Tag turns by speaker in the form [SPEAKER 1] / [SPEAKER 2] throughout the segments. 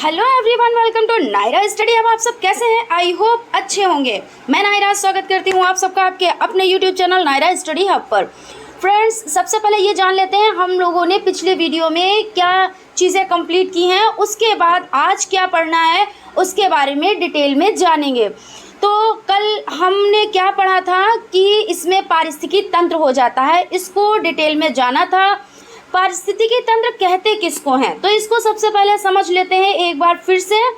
[SPEAKER 1] Hello everyone, welcome to Naira study. अब आप सब कैसे हैं? आई होप अच्छे होंगे। मैं नायरा स्वागत करती हूं आप सबका आपके अपने YouTube channel Naira study hub पर। फ्रेंड्स, सबसे पहले ये जान लेते हैं हम लोगों ने पिछले वीडियो में क्या चीज़ें कंप्लीट की हैं, उसके बाद आज क्या पढ़ना है उसके बारे में डिटेल में जानेंगे। तो कल हमने क्या पढ़ा था कि इसमें पारिस्थितिकी तंत्र हो जाता है, इसको डिटेल में जाना था। पारिस्थितिकी तंत्र कहते किसको हैं, तो इसको सबसे पहले समझ लेते हैं एक बार फिर से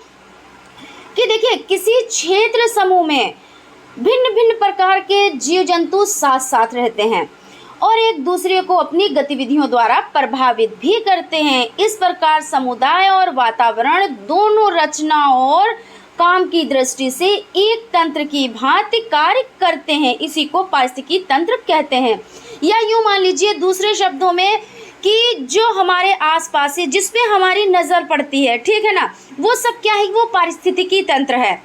[SPEAKER 1] कि देखिए, किसी क्षेत्र समूह में भिन्न भिन्न प्रकार के जीव जंतु साथ साथ रहते हैं और एक दूसरे को अपनी गतिविधियों द्वारा प्रभावित भी करते हैं। इस प्रकार समुदाय और वातावरण दोनों रचना और काम की दृष्टि से एक तंत्र की भांति कार्य करते हैं। इसी को पारिस्थितिकी तंत्र कहते हैं। या यूँ मान लीजिए दूसरे शब्दों में कि जो हमारे आसपास है, जिस पे हमारी नज़र पड़ती है, ठीक है ना, वो सब क्या है, वो पारिस्थितिकी तंत्र है।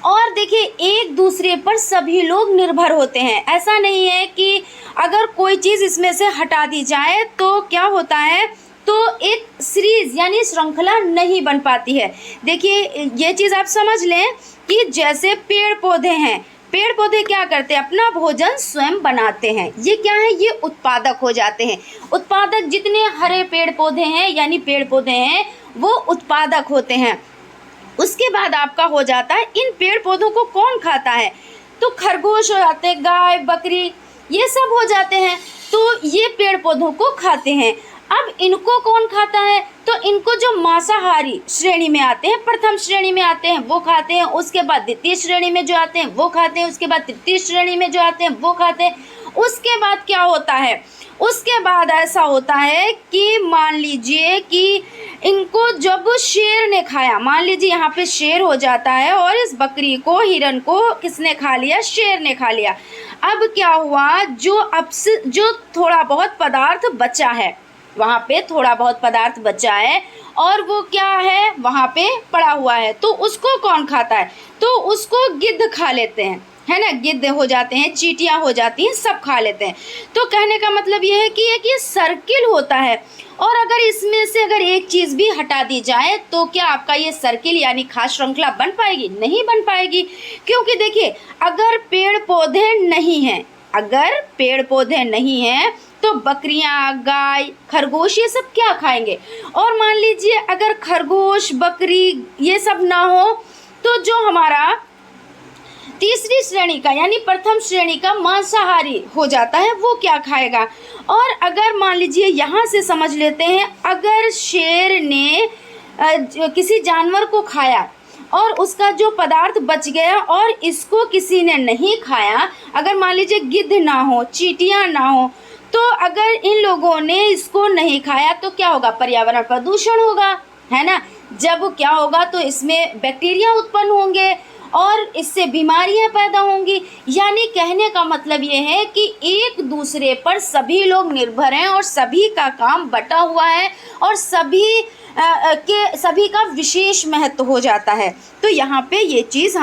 [SPEAKER 1] और देखिए, एक दूसरे पर सभी लोग निर्भर होते हैं। ऐसा नहीं है कि अगर कोई चीज़ इसमें से हटा दी जाए तो क्या होता है, तो एक सीरीज यानी श्रृंखला नहीं बन पाती है। देखिए, ये चीज़ आप समझ लें कि जैसे पेड़ पौधे हैं, पेड़ पौधे क्या करते हैं, अपना भोजन स्वयं बनाते हैं। ये क्या है, ये उत्पादक हो जाते हैं। उत्पादक जितने हरे पेड़ पौधे हैं यानी पेड़ पौधे हैं, वो उत्पादक होते हैं। उसके बाद आपका हो जाता है, इन पेड़ पौधों को कौन खाता है, तो खरगोश हो जाते हैं, गाय बकरी ये सब हो जाते हैं, तो ये पेड़ पौधों को खाते हैं। अब इनको कौन खाता है, तो इनको जो मांसाहारी श्रेणी में आते हैं, प्रथम श्रेणी में आते हैं वो खाते हैं, उसके बाद द्वितीय श्रेणी में जो आते हैं वो खाते हैं, उसके बाद तृतीय श्रेणी में जो आते हैं वो खाते हैं। उसके बाद क्या होता है, उसके बाद ऐसा होता है कि मान लीजिए कि इनको जब शेर ने खाया, मान लीजिए यहाँ पे शेर हो जाता है और इस बकरी को, हिरन को किसने खा लिया, शेर ने खा लिया। अब क्या हुआ, जो थोड़ा बहुत पदार्थ बचा है, वहाँ पे थोड़ा बहुत पदार्थ बचा है और वो क्या है, वहाँ पे पड़ा हुआ है, तो उसको कौन खाता है, तो उसको गिद्ध खा लेते हैं, है ना। गिद्ध हो जाते हैं, चींटियाँ हो जाती हैं, सब खा लेते हैं। तो कहने का मतलब ये है कि ये सर्किल होता है और अगर इसमें से अगर एक चीज़ भी हटा दी जाए तो क्या आपका ये सर्किल यानी खास श्रृंखला बन पाएगी? नहीं बन पाएगी। क्योंकि देखिए, अगर पेड़ पौधे नहीं हैं, अगर पेड़ पौधे नहीं हैं तो बकरियां, गाय, खरगोश ये सब क्या खाएंगे। और मान लीजिए अगर खरगोश, बकरी ये सब ना हो तो जो हमारा तीसरी श्रेणी का यानी प्रथम श्रेणी का मांसाहारी हो जाता है, वो क्या खाएगा। और अगर मान लीजिए यहाँ से समझ लेते हैं, अगर शेर ने किसी जानवर को खाया और उसका जो पदार्थ बच गया और इसको किसी ने नहीं खाया, अगर मान लीजिए गिद्ध ना हो, चींटियाँ ना हो, तो अगर इन लोगों ने इसको नहीं खाया तो क्या होगा, पर्यावरण प्रदूषण होगा, है ना। जब क्या होगा तो इसमें बैक्टीरिया उत्पन्न होंगे और इससे बीमारियां पैदा होंगी। यानी कहने का मतलब ये है कि एक दूसरे पर सभी लोग निर्भर हैं और सभी का काम बटा हुआ है और सभी का विशेष महत्व हो जाता है। तो यहाँ पे ये चीज़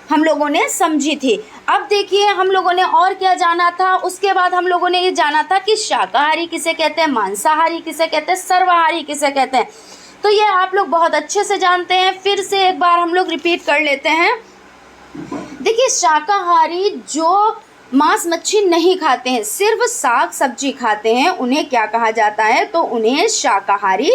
[SPEAKER 1] हम लोगों ने समझी थी। अब देखिए, हम लोगों ने और क्या जाना था, उसके बाद हम लोगों ने ये जाना था कि शाकाहारी किसे कहते हैं, मांसाहारी किसे कहते हैं, सर्वाहारी किसे कहते हैं। तो ये आप लोग बहुत अच्छे से जानते हैं, फिर से एक बार हम लोग रिपीट कर लेते हैं। देखिए, शाकाहारी जो मांस मच्छी नहीं खाते हैं, सिर्फ साग सब्जी खाते हैं, उन्हें क्या कहा जाता है, तो उन्हें शाकाहारी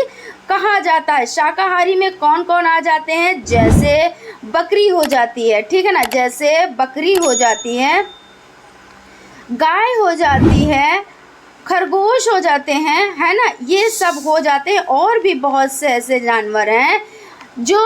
[SPEAKER 1] कहा जाता है। शाकाहारी में कौन कौन आ जाते हैं, जैसे बकरी हो जाती है, ठीक है ना, जैसे बकरी हो जाती है, गाय हो जाती है, खरगोश हो जाते हैं, है ना, ये सब हो जाते हैं। और भी बहुत से ऐसे जानवर हैं जो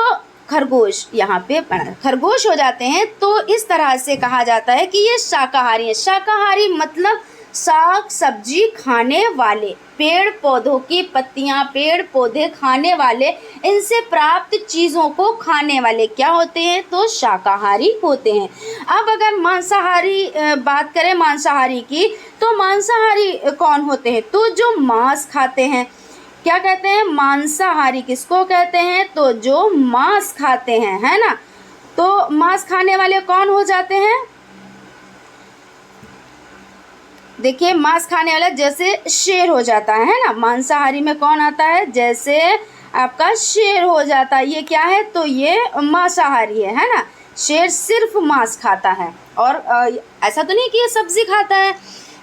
[SPEAKER 1] खरगोश, यहाँ पे खरगोश हो जाते हैं। तो इस तरह से कहा जाता है कि ये शाकाहारी है। शाकाहारी मतलब साग सब्जी खाने वाले, पेड़ पौधों की पत्तियाँ, पेड़ पौधे खाने वाले, इनसे प्राप्त चीज़ों को खाने वाले क्या होते हैं, तो शाकाहारी होते हैं। अब अगर मांसाहारी बात करें मांसाहारी की, तो मांसाहारी कौन होते हैं, तो जो मांस खाते हैं, क्या कहते हैं, मांसाहारी किसको कहते हैं, तो जो मांस खाते हैं, है ना। तो मांस खाने वाले कौन हो जाते हैं, देखिए, मांस खाने वाला जैसे शेर हो जाता है ना। मांसाहारी में कौन आता है, जैसे आपका शेर हो जाता है। ये क्या है, तो ये मांसाहारी है ना। शेर सिर्फ मांस खाता है और ऐसा तो नहीं कि ये सब्जी खाता है,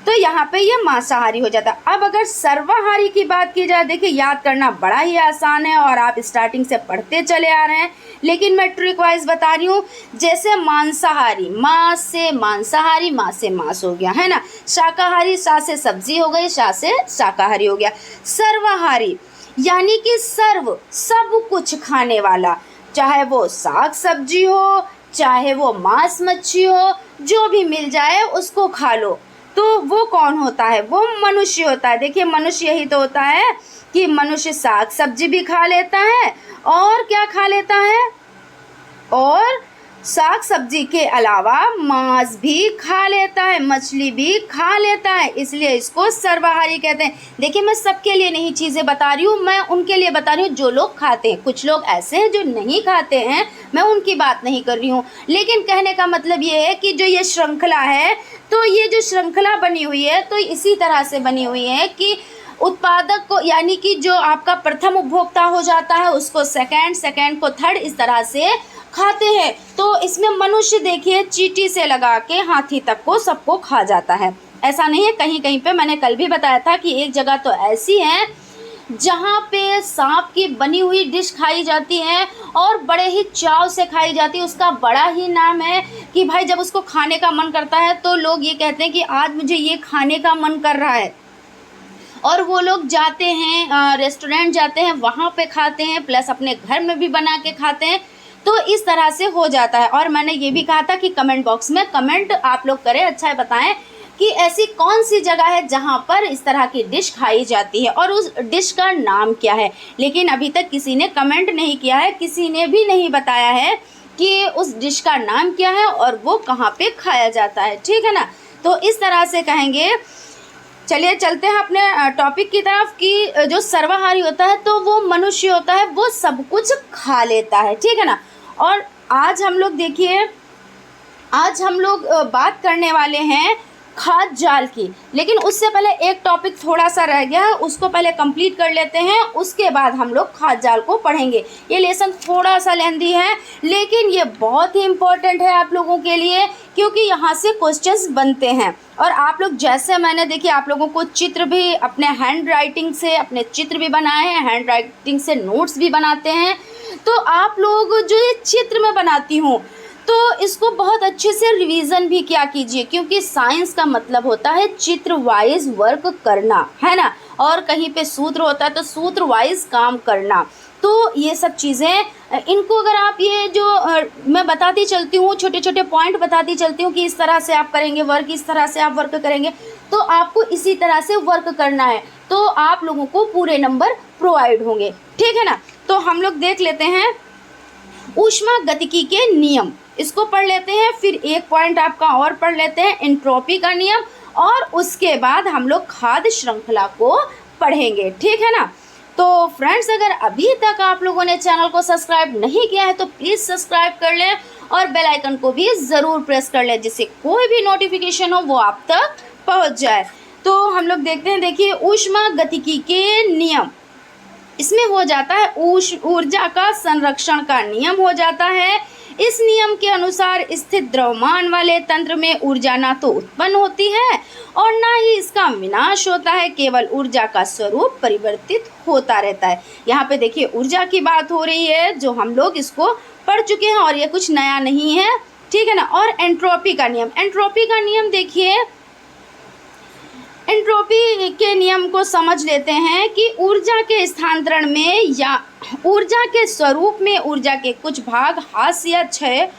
[SPEAKER 1] तो यहाँ पे ये मांसाहारी हो जाता है। अब अगर सर्वाहारी की बात की जाए, देखिए याद करना बड़ा ही आसान है और आप स्टार्टिंग से पढ़ते चले आ रहे हैं, लेकिन मैं ट्रिक वाइज बता रही हूँ। जैसे मांसाहारी, माँ से मांसाहारी, माँ से मांस हो गया है ना। शाकाहारी, सा से सब्जी हो गई, शा से शाकाहारी हो गया। सर्वाहारी यानी कि सर्व, सब कुछ खाने वाला, चाहे वो साग सब्जी हो, चाहे वो मांस मच्छी हो, जो भी मिल जाए उसको खा लो। तो वो कौन होता है, वो मनुष्य होता है। देखिए मनुष्य यही तो होता है कि मनुष्य साग सब्जी भी खा लेता है और क्या खा लेता है, और साग सब्जी के अलावा मांस भी खा लेता है, मछली भी खा लेता है, इसलिए इसको सर्वाहारी कहते हैं। देखिए मैं सबके लिए नहीं चीज़ें बता रही हूँ, मैं उनके लिए बता रही हूँ जो लोग खाते हैं। कुछ लोग ऐसे हैं जो नहीं खाते हैं, मैं उनकी बात नहीं कर रही हूँ, लेकिन कहने का मतलब ये है कि जो ये श्रृंखला है, तो ये जो श्रृंखला बनी हुई है तो इसी तरह से बनी हुई है कि उत्पादक को, यानी कि जो आपका प्रथम उपभोक्ता हो जाता है उसको सेकंड, सेकंड को थर्ड, इस तरह से खाते हैं। तो इसमें मनुष्य देखिए चींटी से लगा के हाथी तक को सबको खा जाता है। ऐसा नहीं है, कहीं कहीं पे मैंने कल भी बताया था कि एक जगह तो ऐसी है जहाँ पे सांप की बनी हुई डिश खाई जाती है और बड़े ही चाव से खाई जाती है। उसका बड़ा ही नाम है कि भाई जब उसको खाने का मन करता है तो लोग ये कहते हैं कि आज मुझे ये खाने का मन कर रहा है, और वो लोग जाते हैं रेस्टोरेंट जाते हैं, वहाँ पे खाते हैं, प्लस अपने घर में भी बना के खाते हैं। तो इस तरह से हो जाता है। और मैंने ये भी कहा था कि कमेंट बॉक्स में कमेंट आप लोग करें, अच्छा है बताएं कि ऐसी कौन सी जगह है जहाँ पर इस तरह की डिश खाई जाती है और उस डिश का नाम क्या है। लेकिन अभी तक किसी ने कमेंट नहीं किया है, किसी ने भी नहीं बताया है कि उस डिश का नाम क्या है और वो कहाँ पे खाया जाता है, ठीक है ना। तो इस तरह से कहेंगे। चलिए चलते हैं अपने टॉपिक की तरफ कि जो सर्वाहारी होता है तो वो मनुष्य होता है, वो सब कुछ खा लेता है, ठीक है ना। और आज हम लोग देखिए, आज हम लोग बात करने वाले हैं खाद जाल की, लेकिन उससे पहले एक टॉपिक थोड़ा सा रह गया है, उसको पहले कंप्लीट कर लेते हैं, उसके बाद हम लोग खाद जाल को पढ़ेंगे। ये लेसन थोड़ा सा लेंदी है, लेकिन ये बहुत ही इम्पोर्टेंट है आप लोगों के लिए, क्योंकि यहाँ से क्वेश्चंस बनते हैं। और आप लोग जैसे मैंने देखिए आप लोगों को चित्र भी अपने हैंड राइटिंग से अपने चित्र भी बनाए हैं, हैंड राइटिंग से नोट्स भी बनाते हैं। तो आप लोग जो ये चित्र में बनाती हूँ तो इसको बहुत अच्छे से रिवीजन भी किया कीजिए, क्योंकि साइंस का मतलब होता है चित्र वाइज वर्क करना, है ना। और कहीं पे सूत्र होता है तो सूत्र वाइज काम करना। तो ये सब चीज़ें इनको अगर आप ये जो मैं बताती चलती हूँ, छोटे छोटे पॉइंट बताती चलती हूँ कि इस तरह से आप करेंगे वर्क, इस तरह से आप वर्क करेंगे, तो आपको इसी तरह से वर्क करना है, तो आप लोगों को पूरे नंबर प्रोवाइड होंगे, ठीक है ना। तो हम लोग देख लेते हैं ऊष्मागतिकी के नियम, इसको पढ़ लेते हैं। फिर एक पॉइंट आपका और पढ़ लेते हैं, एंट्रोपी का नियम, और उसके बाद हम लोग खाद्य श्रृंखला को पढ़ेंगे, ठीक है ना। तो फ्रेंड्स अगर अभी तक आप लोगों ने चैनल को सब्सक्राइब नहीं किया है तो प्लीज़ सब्सक्राइब कर लें और बेल आइकन को भी ज़रूर प्रेस कर लें, जिससे कोई भी नोटिफिकेशन हो वो आप तक पहुंच जाए। तो हम लोग देखते हैं, देखिए ऊष्मागतिकी के नियम, इसमें हो जाता है ऊर्जा का संरक्षण का नियम हो जाता है। इस नियम के अनुसार स्थित द्रव्यमान वाले तंत्र में ऊर्जा ना तो उत्पन्न होती है और ना ही इसका विनाश होता है, केवल ऊर्जा का स्वरूप परिवर्तित होता रहता है। यहाँ पे देखिए ऊर्जा की बात हो रही है, जो हम लोग इसको पढ़ चुके हैं और ये कुछ नया नहीं है, ठीक है ना। और एंट्रोपी का नियम, एंट्रोपी का नियम देखिए, एंट्रोपी के नियम को समझ लेते हैं कि ऊर्जा के स्थानांतरण में या ऊर्जा के स्वरूप में ऊर्जा के कुछ भाग ह्रास या क्षय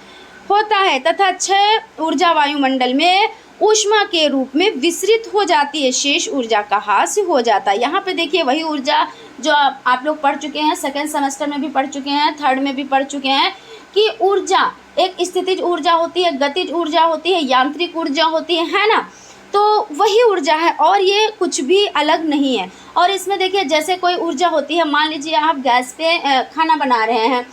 [SPEAKER 1] होता है तथा क्षय ऊर्जा वायुमंडल में ऊष्मा के रूप में विसरित हो जाती है, शेष ऊर्जा का ह्रास हो जाता है। यहाँ पे देखिए वही ऊर्जा जो आप लोग पढ़ चुके हैं, सेकेंड सेमेस्टर में भी पढ़ चुके हैं, थर्ड में भी पढ़ चुके हैं कि ऊर्जा एक स्थितिज ऊर्जा होती है, गतिज ऊर्जा होती है, यांत्रिक ऊर्जा होती है ना। तो वही ऊर्जा है और ये कुछ भी अलग नहीं है। और इसमें देखिए जैसे कोई ऊर्जा होती है, मान लीजिए आप गैस पे खाना बना रहे हैं,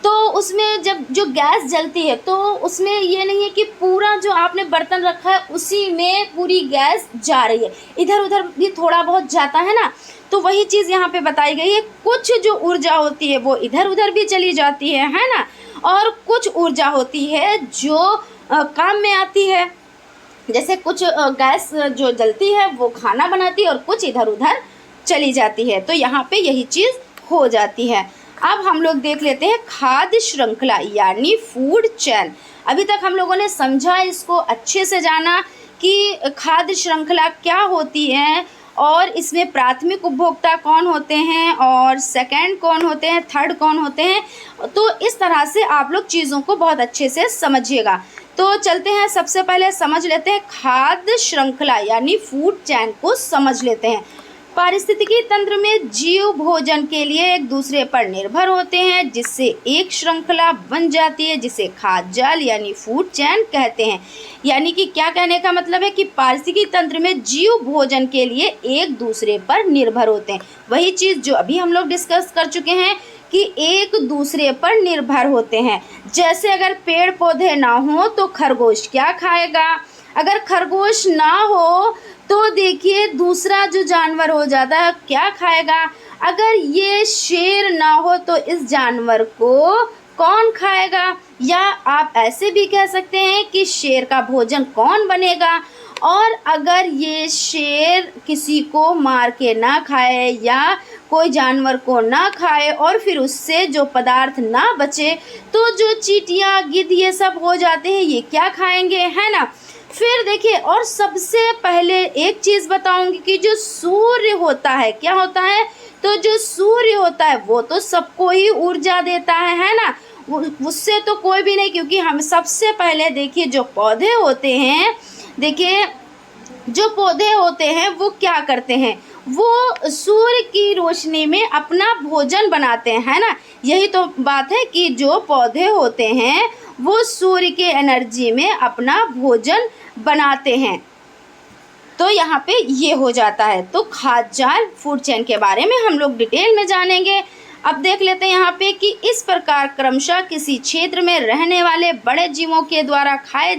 [SPEAKER 1] तो उसमें जब जो गैस जलती है तो उसमें ये नहीं है कि पूरा जो आपने बर्तन रखा है उसी में पूरी गैस जा रही है, इधर उधर भी थोड़ा बहुत जाता है ना। तो वही चीज़ यहाँ पे बताई गई है, कुछ जो ऊर्जा होती है वो इधर उधर भी चली जाती है ना, और कुछ ऊर्जा होती है जो काम में आती है। जैसे कुछ गैस जो जलती है वो खाना बनाती है और कुछ इधर उधर चली जाती है, तो यहाँ पे यही चीज़ हो जाती है। अब हम लोग देख लेते हैं खाद्य श्रृंखला यानी फूड चेन। अभी तक हम लोगों ने समझा, इसको अच्छे से जाना कि खाद्य श्रृंखला क्या होती है और इसमें प्राथमिक उपभोक्ता कौन होते हैं और सेकंड कौन होते हैं, थर्ड कौन होते हैं। तो इस तरह से आप लोग चीज़ों को बहुत अच्छे से समझिएगा। तो चलते हैं, सबसे पहले समझ लेते हैं खाद्य श्रृंखला यानी फूड चेन को समझ लेते हैं। पारिस्थितिकी तंत्र में जीव भोजन के लिए एक दूसरे पर निर्भर होते हैं, जिससे एक श्रृंखला बन जाती है जिसे खाद्य जाल यानी फूड चेन कहते हैं। यानी कि क्या कहने का मतलब है कि पारिस्थितिकी तंत्र में जीव भोजन के लिए एक दूसरे पर निर्भर होते हैं। वही चीज़ जो अभी हम लोग डिस्कस कर चुके हैं कि एक दूसरे पर निर्भर होते हैं। जैसे अगर पेड़ पौधे ना हो तो खरगोश क्या खाएगा, अगर खरगोश ना हो तो देखिए दूसरा जो जानवर हो जाता है क्या खाएगा, अगर ये शेर ना हो तो इस जानवर को कौन खाएगा। या आप ऐसे भी कह सकते हैं कि शेर का भोजन कौन बनेगा, और अगर ये शेर किसी को मार के ना खाए या कोई जानवर को ना खाए और फिर उससे जो पदार्थ ना बचे तो जो चींटियाँ गिद्ध ये सब हो जाते हैं, ये क्या खाएंगे, है ना। फिर देखिए, और सबसे पहले एक चीज़ बताऊंगी कि जो सूर्य होता है क्या होता है, तो जो सूर्य होता है वो तो सबको ही ऊर्जा देता है ना, उससे तो कोई भी नहीं। क्योंकि हम सबसे पहले देखिए जो पौधे होते हैं, देखिए जो पौधे होते हैं वो क्या करते हैं, वो सूर्य की रोशनी में अपना भोजन बनाते हैं, है ना। यही तो बात है कि जो पौधे होते हैं वो सूर्य के एनर्जी में अपना भोजन बनाते हैं। तो यहाँ पे ये हो जाता है। तो खाद्य जाल फूड चेन के बारे में हम लोग डिटेल में जानेंगे। अब देख लेते हैं यहाँ पे कि इस प्रकार क्रमशः किसी क्षेत्र में रहने वाले बड़े जीवों के द्वारा खाए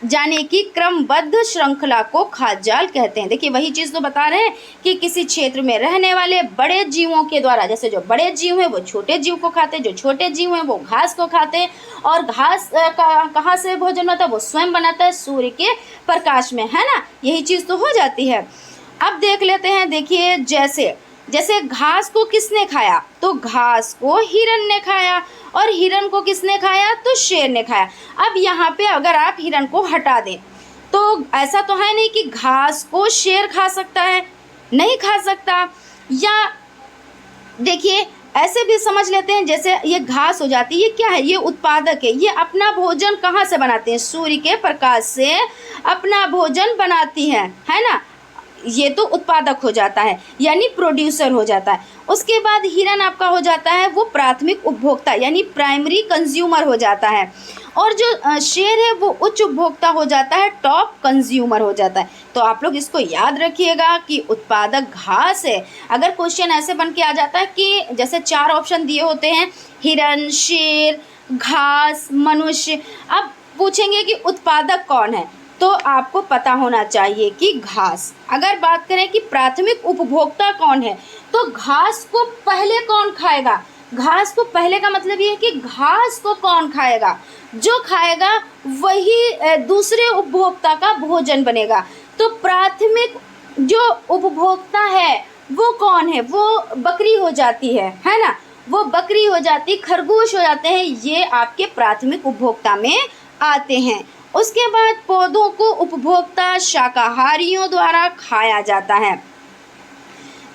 [SPEAKER 1] जाने की क्रमबद्ध श्रृंखला को खाद्य जाल कहते हैं। देखिए वही चीज़ तो बता रहे हैं कि किसी क्षेत्र में रहने वाले बड़े जीवों के द्वारा, जैसे जो बड़े जीव हैं वो छोटे जीव को खाते हैं, जो छोटे जीव हैं वो घास को खाते हैं, और घास कहाँ से भोजन बनता है, वो स्वयं बनाता है सूर्य के प्रकाश में, है ना। यही चीज़ तो हो जाती है। अब देख लेते हैं, देखिए जैसे घास को किसने खाया, तो घास को हिरन ने खाया, और हिरन को किसने खाया, तो शेर ने खाया। अब यहाँ पे अगर आप हिरन को हटा दें तो ऐसा तो है नहीं कि घास को शेर खा सकता है, नहीं खा सकता। या देखिए ऐसे भी समझ लेते हैं, जैसे ये घास हो जाती है, ये क्या है, ये उत्पादक है, ये अपना भोजन कहाँ से बनाते हैं, सूर्य के प्रकाश से अपना भोजन बनाती है ना। ये तो उत्पादक हो जाता है यानी प्रोड्यूसर हो जाता है। उसके बाद हिरन आपका हो जाता है वो प्राथमिक उपभोक्ता यानी प्राइमरी कंज्यूमर हो जाता है, और जो शेर है वो उच्च उपभोक्ता हो जाता है, टॉप कंज्यूमर हो जाता है। तो आप लोग इसको याद रखिएगा कि उत्पादक घास है। अगर क्वेश्चन ऐसे बन के आ जाता है कि जैसे 4 ऑप्शन दिए होते हैं, हिरन, शेर, घास, मनुष्य, अब पूछेंगे कि उत्पादक कौन है, तो आपको पता होना चाहिए कि घास। अगर बात करें कि प्राथमिक उपभोक्ता कौन है, तो घास को पहले कौन खाएगा, घास को पहले का मतलब ये है कि घास को कौन खाएगा, जो खाएगा वही दूसरे उपभोक्ता का भोजन बनेगा। तो प्राथमिक जो उपभोक्ता है वो कौन है, वो बकरी हो जाती है ना, वो बकरी हो जाती, खरगोश हो जाते हैं, ये आपके प्राथमिक उपभोक्ता में आते हैं। उसके बाद पौधों को उपभोक्ता शाकाहारियों द्वारा खाया जाता है।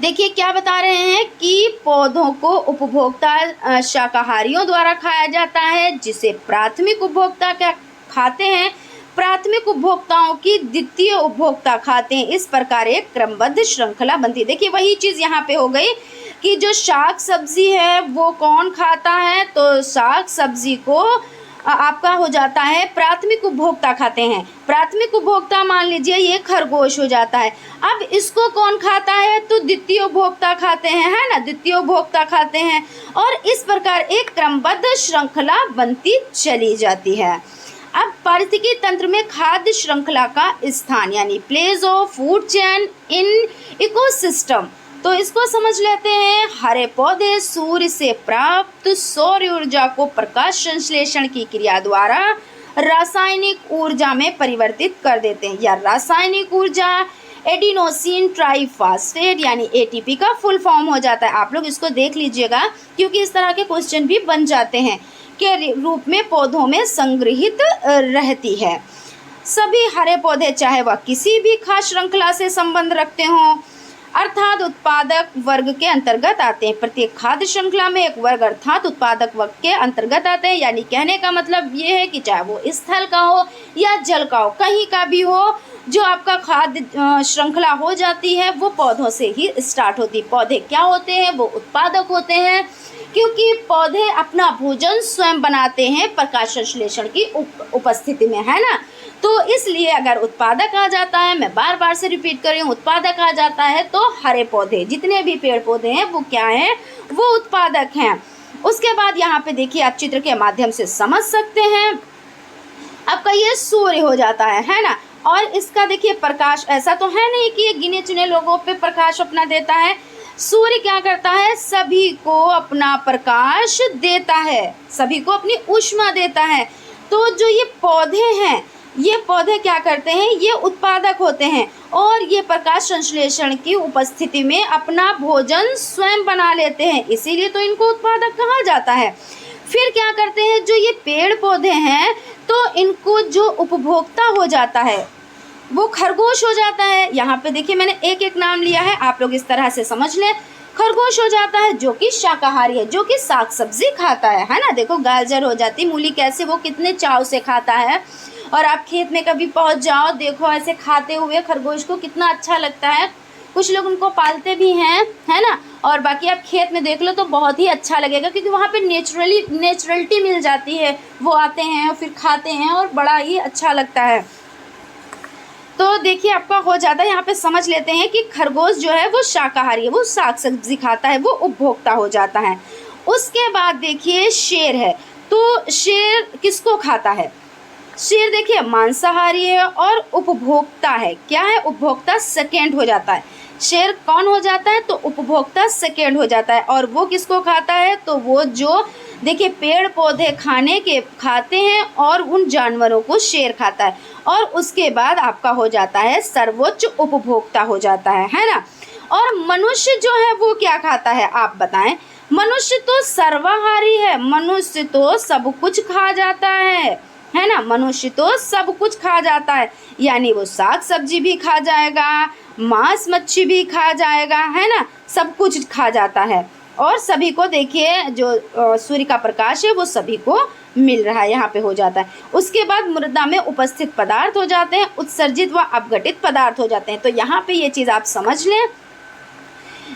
[SPEAKER 1] देखिए क्या बता रहे हैं कि पौधों को उपभोक्ता शाकाहारियों द्वारा खाया जाता है, जिसे प्राथमिक उपभोक्ता क्या खाते हैं, प्राथमिक उपभोक्ताओं की द्वितीय उपभोक्ता खाते हैं। इस प्रकार एक क्रमबद्ध श्रृंखला बनती है। देखिए वही चीज़ यहाँ पे हो गई कि जो साग सब्जी है वो कौन खाता है, तो साग सब्जी को आपका हो जाता है प्राथमिक उपभोक्ता खाते हैं। प्राथमिक उपभोक्ता मान लीजिए ये खरगोश हो जाता है। अब इसको कौन खाता है, तो द्वितीय उपभोक्ता खाते हैं, है ना, द्वितीय उपभोक्ता खाते हैं। और इस प्रकार एक क्रमबद्ध श्रृंखला बनती चली जाती है। अब पारिस्थितिकी तंत्र में खाद्य श्रृंखला का स्थान यानी place of food chain in ecosystem, तो इसको समझ लेते हैं। हरे पौधे सूर्य से प्राप्त सौर ऊर्जा को प्रकाश संश्लेषण की क्रिया द्वारा रासायनिक ऊर्जा में परिवर्तित कर देते हैं। या रासायनिक ऊर्जा एडिनोसिन ट्राइफॉस्फेट यानी एटीपी का फुल फॉर्म हो जाता है। आप लोग इसको देख लीजिएगा क्योंकि इस तरह के क्वेश्चन भी बन जाते हैं के रूप में पौधों में संग्रहित रहती है। सभी हरे पौधे चाहे वह किसी भी खास श्रृंखला से संबंध रखते हों अर्थात उत्पादक वर्ग के अंतर्गत आते हैं। प्रत्येक खाद्य श्रृंखला में एक वर्ग अर्थात उत्पादक वर्ग के अंतर्गत आते हैं। यानी कहने का मतलब ये है कि चाहे वो स्थल का हो या जल का हो, कहीं का भी हो, जो आपका खाद्य श्रृंखला हो जाती है वो पौधों से ही स्टार्ट होती है। पौधे क्या होते हैं, वो उत्पादक होते हैं क्योंकि पौधे अपना भोजन स्वयं बनाते हैं प्रकाश संश्लेषण की उपस्थिति में, है ना। तो इसलिए अगर उत्पादक आ जाता है, मैं बार बार से रिपीट कर रही हूँ, उत्पादक आ जाता है तो हरे पौधे जितने भी पेड़ पौधे हैं वो क्या हैं, वो उत्पादक हैं। उसके बाद यहाँ पे देखिए आप चित्र के माध्यम से समझ सकते हैं। आपका ये सूर्य हो जाता है ना। और इसका देखिए प्रकाश ऐसा तो है नहीं कि ये गिने चुने लोगों पे प्रकाश अपना देता है। सूर्य क्या करता है, सभी को अपना प्रकाश देता है, सभी को अपनी ऊष्मा देता है। तो जो ये पौधे हैं, ये पौधे क्या करते हैं, ये उत्पादक होते हैं और ये प्रकाश संश्लेषण की उपस्थिति में अपना भोजन स्वयं बना लेते हैं, इसीलिए तो इनको उत्पादक कहा जाता है। फिर क्या करते हैं, जो ये पेड़ पौधे हैं तो इनको जो उपभोक्ता हो जाता है वो खरगोश हो जाता है। यहाँ पे देखिए मैंने एक एक नाम लिया है, आप लोग इस तरह से समझ लें। खरगोश हो जाता है जो कि शाकाहारी है, जो कि साग सब्जी खाता है ना। देखो गाजर हो जाती, मूली कैसे वो कितने चाव से खाता है। और आप खेत में कभी पहुँच जाओ, देखो ऐसे खाते हुए खरगोश को कितना अच्छा लगता है। कुछ लोग उनको पालते भी हैं, है ना। और बाकी आप खेत में देख लो तो बहुत ही अच्छा लगेगा क्योंकि वहाँ पे नेचुरलिटी मिल जाती है। वो आते हैं और फिर खाते हैं और बड़ा ही अच्छा लगता है। तो देखिए आपका हो जाता है, यहाँ पे समझ लेते हैं कि खरगोश जो है वो शाकाहारी है, वो साग सब्जी खाता है, वो उपभोक्ता हो जाता है। उसके बाद देखिए शेर है, तो शेर किसको खाता है, शेर देखिए मांसाहारी है और उपभोक्ता है। क्या है, उपभोक्ता सेकेंड हो जाता है। शेर कौन हो जाता है, तो उपभोक्ता सेकेंड हो जाता है। और वो किसको खाता है, तो वो जो देखिए पेड़ पौधे खाते हैं और उन जानवरों को शेर खाता है। और उसके बाद आपका हो जाता है सर्वोच्च उपभोक्ता हो जाता है ना। और मनुष्य जो है वो क्या खाता है, आप बताएं। मनुष्य तो सर्वाहारी है, मनुष्य तो सब कुछ खा जाता है ना। मनुष्य तो सब कुछ खा जाता है, यानी वो साग सब्जी भी खा जाएगा, मांस मच्छी भी खा जाएगा, है ना, सब कुछ खा जाता है। और सभी को देखिए जो सूर्य का प्रकाश है वो सभी को मिल रहा है, यहाँ पे हो जाता है। उसके बाद मृदा में उपस्थित पदार्थ हो जाते हैं, उत्सर्जित व अपघटित पदार्थ हो जाते हैं। तो यहाँ पे ये चीज़ आप समझ लें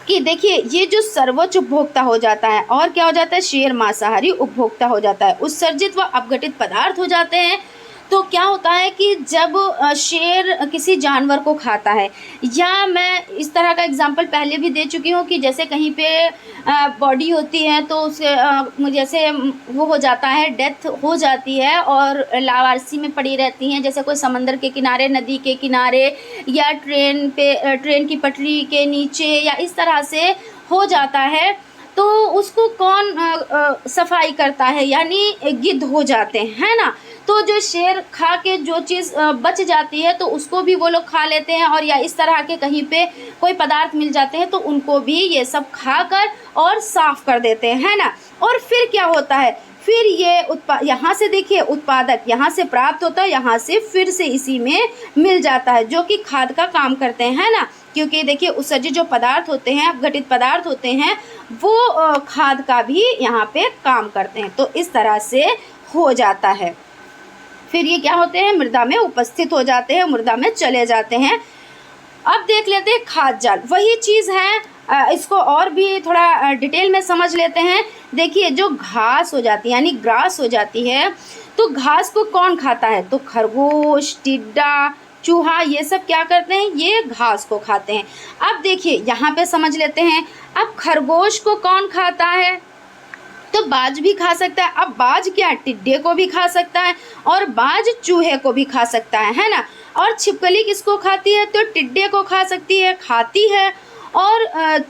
[SPEAKER 1] कि देखिए ये जो सर्वोच्च उपभोक्ता हो जाता है और क्या हो जाता है, शेर मांसाहारी उपभोक्ता हो जाता है। उत्सर्जित व अपघटित पदार्थ हो जाते हैं। तो क्या होता है कि जब शेर किसी जानवर को खाता है, या मैं इस तरह का एग्जांपल पहले भी दे चुकी हूँ कि जैसे कहीं पे बॉडी होती है तो उसे जैसे वो हो जाता है, डेथ हो जाती है और लावारसी में पड़ी रहती हैं, जैसे कोई समंदर के किनारे, नदी के किनारे या ट्रेन की पटरी के नीचे या इस तरह से हो जाता है। तो उसको कौन सफाई करता है, यानी गिद्ध हो जाते हैं, है ना। तो जो शेर खा के जो चीज़ बच जाती है तो उसको भी वो लोग खा लेते हैं। और या इस तरह के कहीं पे कोई पदार्थ मिल जाते हैं तो उनको भी ये सब खाकर और साफ़ कर देते हैं, है ना। और फिर क्या होता है, फिर ये यहाँ से देखिए उत्पादक यहाँ से प्राप्त होता है, यहाँ से फिर से इसी में मिल जाता है, जो कि खाद का काम करते हैं, है ना। क्योंकि देखिए उत्सर्जित जो पदार्थ होते हैं, अपघटित पदार्थ होते हैं, वो खाद का भी यहाँ पे काम करते हैं। तो इस तरह से हो जाता है। फिर ये क्या होते हैं, मृदा में उपस्थित हो जाते हैं, मृदा में चले जाते हैं। अब देख लेते हैं खाद्य जाल, वही चीज़ है, इसको और भी थोड़ा डिटेल में समझ लेते हैं। देखिए जो घास हो जाती है यानी ग्रास हो जाती है, तो घास को कौन खाता है? तो खरगोश, टिड्डा, चूहा, ये सब क्या करते हैं? ये घास को खाते हैं। अब देखिए यहाँ पे समझ लेते हैं, अब खरगोश को कौन खाता है? तो बाज भी खा सकता है। अब बाज क्या, टिड्डे को भी खा सकता है और बाज चूहे को भी खा सकता है ना। और छिपकली किसको खाती है? तो टिड्डे को खा सकती है, खाती है। और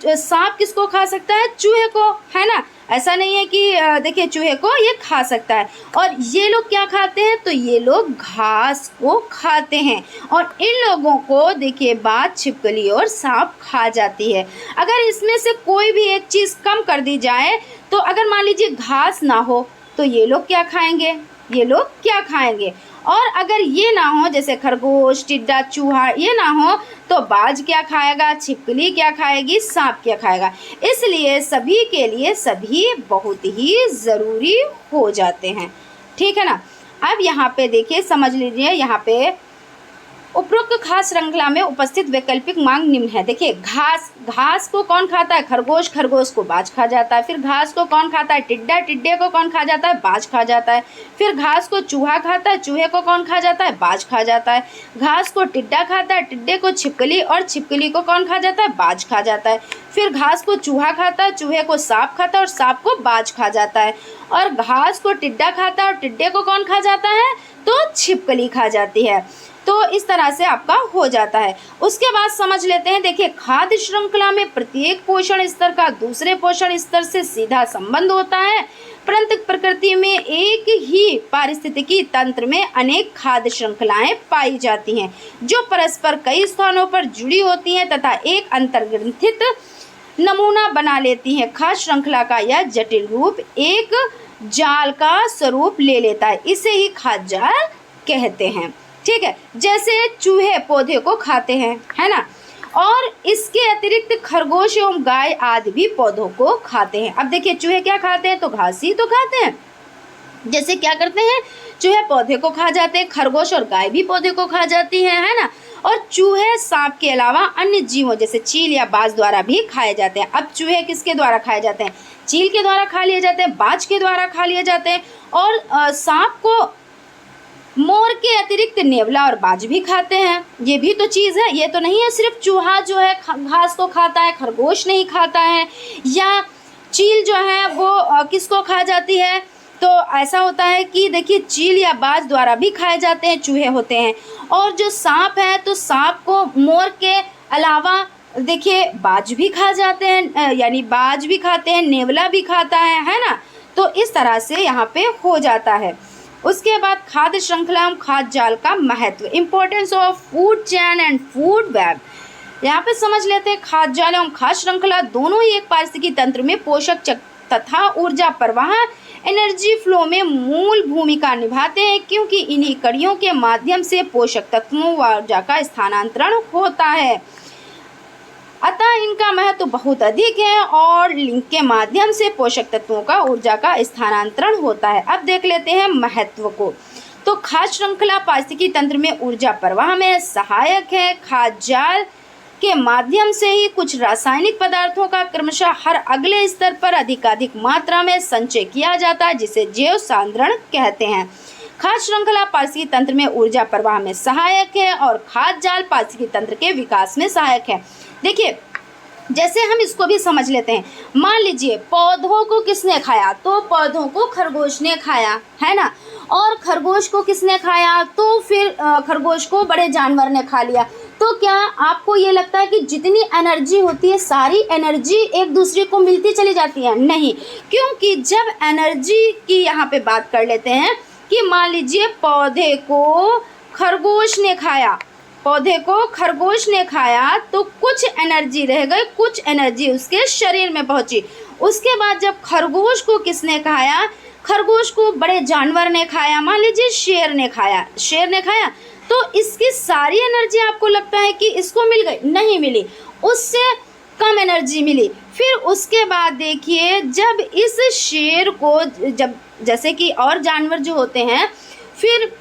[SPEAKER 1] सांप किसको खा सकता है? चूहे को, है ना। ऐसा नहीं है कि देखिए चूहे को ये खा सकता है। और ये लोग क्या खाते हैं? तो ये लोग घास को खाते हैं। और इन लोगों को देखिए बाज, छिपकली और सांप खा जाती है। अगर इसमें से कोई भी एक चीज़ कम कर दी जाए, तो अगर मान लीजिए घास ना हो, तो ये लोग क्या खाएंगे? ये लोग क्या खाएंगे? और अगर ये ना हो, जैसे खरगोश, टिड्डा, चूहा ये ना हो, तो बाज क्या खाएगा? छिपकली क्या खाएगी? सांप क्या खाएगा? इसलिए सभी के लिए सभी बहुत ही ज़रूरी हो जाते हैं। ठीक है ना। अब यहाँ पे देखिए, समझ लीजिए, यहाँ पे उपरोक्त खास श्रृंखला में उपस्थित वैकल्पिक मांग निम्न है। देखिए घास को कौन खाता है? खरगोश, खरगोश को बाज खा जाता है। फिर घास को कौन खाता है? टिड्डा, टिड्डे को कौन खा जाता है? बाज खा जाता है। फिर घास को चूहा खाता है, चूहे को कौन खा जाता है? बाज खा जाता है। घास को टिड्डा खाता है, टिड्डे को छिपकली, और छिपकली को कौन खा जाता है? बाज खा जाता है। फिर घास को चूहा खाता है, चूहे को सांप खाता है और सांप को बाज खा जाता है। और घास को टिड्डा खाता है और टिड्डे को कौन खा जाता है? तो छिपकली खा जाती है। तो इस तरह से आपका हो जाता है। उसके बाद समझ लेते हैं, देखिए खाद्य श्रृंखला में प्रत्येक पोषण स्तर का दूसरे पोषण स्तर से सीधा संबंध होता है, परंतु प्रकृति में एक ही पारिस्थितिकी तंत्र में अनेक खाद्य श्रृंखलाएं पाई जाती हैं, जो परस्पर कई स्थानों पर जुड़ी होती हैं तथा एक अंतर्ग्रंथित नमूना बना लेती हैं। खाद्य श्रृंखला का यह जटिल रूप एक जाल का स्वरूप ले लेता है, इसे ही खाद्य जाल कहते हैं। ठीक है। जैसे चूहे पौधे को खाते हैं, है ना। और इसके अतिरिक्त खरगोश एवं गाय आदि भी पौधों को खाते हैं। अब देखिए चूहे क्या खाते हैं? तो घास ही तो खाते हैं। जैसे क्या करते हैं? चूहे पौधे को खा जाते हैं, खरगोश और गाय भी पौधे को खा जाती है ना। और चूहे सांप के अलावा अन्य जीवों जैसे चील या बाज द्वारा भी खाए जाते हैं। अब चूहे किसके द्वारा खाए जाते हैं? चील के द्वारा खा लिए जाते हैं, बाज के द्वारा खा लिए जाते हैं। और सांप को मोर के अतिरिक्त नेवला और बाज भी खाते हैं। ये भी तो चीज़ है, ये तो नहीं है सिर्फ चूहा जो है घास को खाता है, खरगोश नहीं खाता है, या चील जो है वो किसको खा जाती है? तो ऐसा होता है कि देखिए चील या बाज द्वारा भी खाए जाते हैं, चूहे होते हैं। और जो सांप है, तो सांप को मोर के अलावा देखिए बाज भी खा जाते हैं, यानी बाज भी खाते हैं, नेवला भी खाता है ना। तो इस तरह से यहाँ पे हो जाता है। उसके बाद खाद्य श्रृंखला एवं खाद्य जाल का महत्व, importance of food chain and food web. यहाँ पे समझ लेते हैं खाद्य जाल एवं खाद्य श्रृंखला दोनों ही एक पारिस्थितिकी तंत्र में पोषक चक्र तथा ऊर्जा प्रवाह, एनर्जी फ्लो में मूल भूमिका निभाते हैं, क्योंकि इन्हीं कड़ियों के माध्यम से पोषक तत्वों व ऊर्जा का स्थानांतरण होता है। अतः इनका महत्व बहुत अधिक है और लिंक के माध्यम से पोषक तत्वों का ऊर्जा का स्थानांतरण होता है। अब देख लेते हैं महत्व को। तो खाद्य श्रृंखला पारिस्थितिकी तंत्र में ऊर्जा प्रवाह में सहायक है। खाद्य जाल के माध्यम से ही कुछ रासायनिक पदार्थों का क्रमशः हर अगले स्तर पर अधिकाधिक मात्रा में संचय किया जाता है, जिसे जैव सांद्रण कहते हैं। खाद्य श्रृंखला पारिस्थितिकी तंत्र में ऊर्जा प्रवाह में सहायक है और खाद्य जाल पारिस्थितिकी तंत्र के विकास में सहायक है। देखिए जैसे हम इसको भी समझ लेते हैं। मान लीजिए पौधों को किसने खाया? तो पौधों को खरगोश ने खाया, है ना। और खरगोश को किसने खाया? तो फिर खरगोश को बड़े जानवर ने खा लिया। तो क्या आपको ये लगता है कि जितनी एनर्जी होती है सारी एनर्जी एक दूसरे को मिलती चली जाती है? नहीं, क्योंकि जब एनर्जी की यहाँ पे बात कर लेते हैं कि मान लीजिए पौधे को खरगोश ने खाया, पौधे को खरगोश ने खाया, तो कुछ एनर्जी रह गई, कुछ एनर्जी उसके शरीर में पहुंची। उसके बाद जब खरगोश को किसने खाया? खरगोश को बड़े जानवर ने खाया, मान लीजिए शेर ने खाया, तो इसकी सारी एनर्जी आपको लगता है कि इसको मिल गई? नहीं मिली, उससे कम एनर्जी मिली। फिर उसके बाद देखिए जब इस शेर को, जब जैसे कि और जानवर जो होते हैं, फिर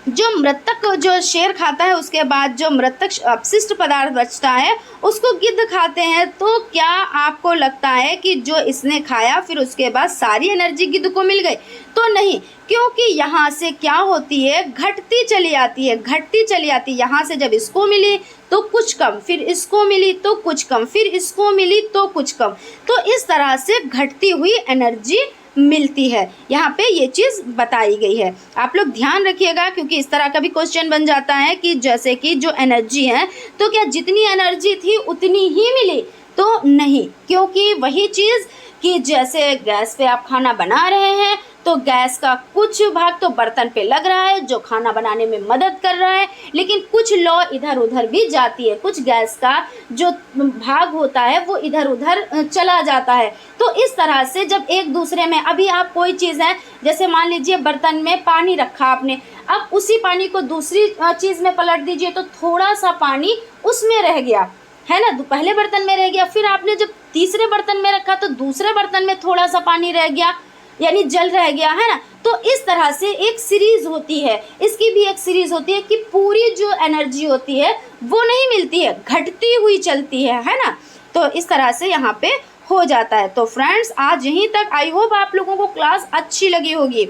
[SPEAKER 1] जो मृतक जो शेर खाता है उसके बाद जो मृतक अपशिष्ट पदार्थ बचता है उसको गिद्ध खाते हैं। तो क्या आपको लगता है कि जो इसने खाया फिर उसके बाद सारी एनर्जी गिद्ध को मिल गई? तो नहीं, क्योंकि यहाँ से क्या होती है, घटती चली आती है, घटती चली आती है। यहाँ से जब इसको मिली तो कुछ कम, फिर इसको मिली तो कुछ कम, फिर इसको मिली तो कुछ कम, तो इस तरह से घटती हुई एनर्जी मिलती है। यहाँ पे ये चीज़ बताई गई है, आप लोग ध्यान रखिएगा, क्योंकि इस तरह का भी क्वेश्चन बन जाता है कि जैसे कि जो एनर्जी है तो क्या जितनी एनर्जी थी उतनी ही मिली? तो नहीं, क्योंकि वही चीज़ कि जैसे गैस पे आप खाना बना रहे हैं तो गैस का कुछ भाग तो बर्तन पे लग रहा है जो खाना बनाने में मदद कर रहा है, लेकिन कुछ लौ इधर उधर भी जाती है, कुछ गैस का जो भाग होता है वो इधर उधर चला जाता है। तो इस तरह से जब एक दूसरे में, अभी आप कोई चीज़ है, जैसे मान लीजिए बर्तन में पानी रखा आपने, अब उसी पानी को दूसरी चीज़ में पलट दीजिए तो थोड़ा सा पानी उसमें रह गया है ना, पहले बर्तन में रह गया, फिर आपने जब तीसरे बर्तन में रखा तो दूसरे बर्तन में थोड़ा सा पानी रह गया, यानी जल रह गया, है ना। तो इस तरह से एक सीरीज होती है, इसकी भी एक सीरीज होती है कि पूरी जो एनर्जी होती है वो नहीं मिलती है, घटती हुई चलती है ना। तो इस तरह से यहाँ पे हो जाता है। तो फ्रेंड्स आज यहीं तक, आई होप आप लोगों को क्लास अच्छी लगी होगी।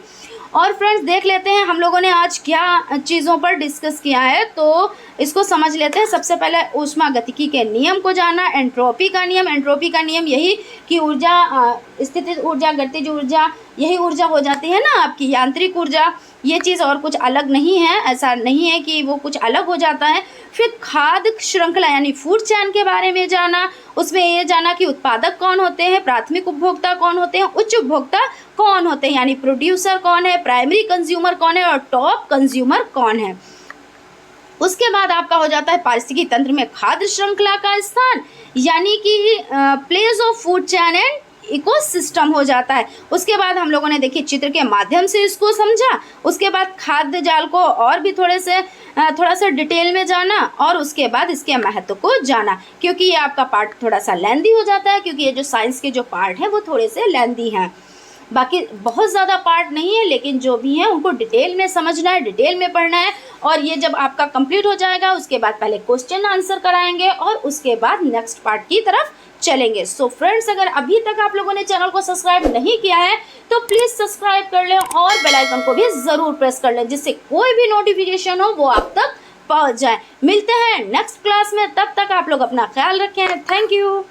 [SPEAKER 1] और फ्रेंड्स देख लेते हैं हम लोगों ने आज क्या चीज़ों पर डिस्कस किया है, तो इसको समझ लेते हैं। सबसे पहले ऊष्मागतिकी के नियम को जाना, एंट्रोपी का नियम। एंट्रोपी का नियम यही कि ऊर्जा, स्थितिज ऊर्जा, गतिज ऊर्जा, यही ऊर्जा हो जाती है ना आपकी यांत्रिक ऊर्जा, ये चीज़ और कुछ अलग नहीं है, ऐसा नहीं है कि वो कुछ अलग हो जाता है। फिर खाद्य श्रृंखला यानी फूड चेन के बारे में जाना, उसमें ये जाना कि उत्पादक कौन होते हैं, प्राथमिक उपभोक्ता कौन होते हैं, उच्च उपभोक्ता कौन होते हैं, यानी प्रोड्यूसर कौन है, प्राइमरी कंज्यूमर कौन है और टॉप कंज्यूमर कौन है। उसके बाद आपका हो जाता है पारिस्थितिकी तंत्र में खाद्य श्रृंखला का स्थान, यानी कि place of food chain and ecosystem हो जाता है। उसके बाद हम लोगों ने देखिए चित्र के माध्यम से इसको समझा। उसके बाद खाद्य जाल को और भी थोड़ा सा डिटेल में जाना, और उसके बाद इसके महत्व को जाना, क्योंकि ये आपका पार्ट थोड़ा सा लेंदी हो जाता है, क्योंकि ये जो साइंस के जो पार्ट हैं वो थोड़े से लेंदी हैं। बाकी बहुत ज़्यादा पार्ट नहीं है, लेकिन जो भी है उनको डिटेल में समझना है, डिटेल में पढ़ना है। और ये जब आपका कंप्लीट हो जाएगा उसके बाद पहले क्वेश्चन आंसर कराएंगे और उसके बाद नेक्स्ट पार्ट की तरफ चलेंगे। सो फ्रेंड्स अगर अभी तक आप लोगों ने चैनल को सब्सक्राइब नहीं किया है तो प्लीज़ सब्सक्राइब कर लें और बेल आइकन को भी ज़रूर प्रेस कर लें, जिससे कोई भी नोटिफिकेशन हो वो आप तक पहुँच जाए। मिलते हैं नेक्स्ट क्लास में, तब तक आप लोग अपना ख्याल रखें। Thank you.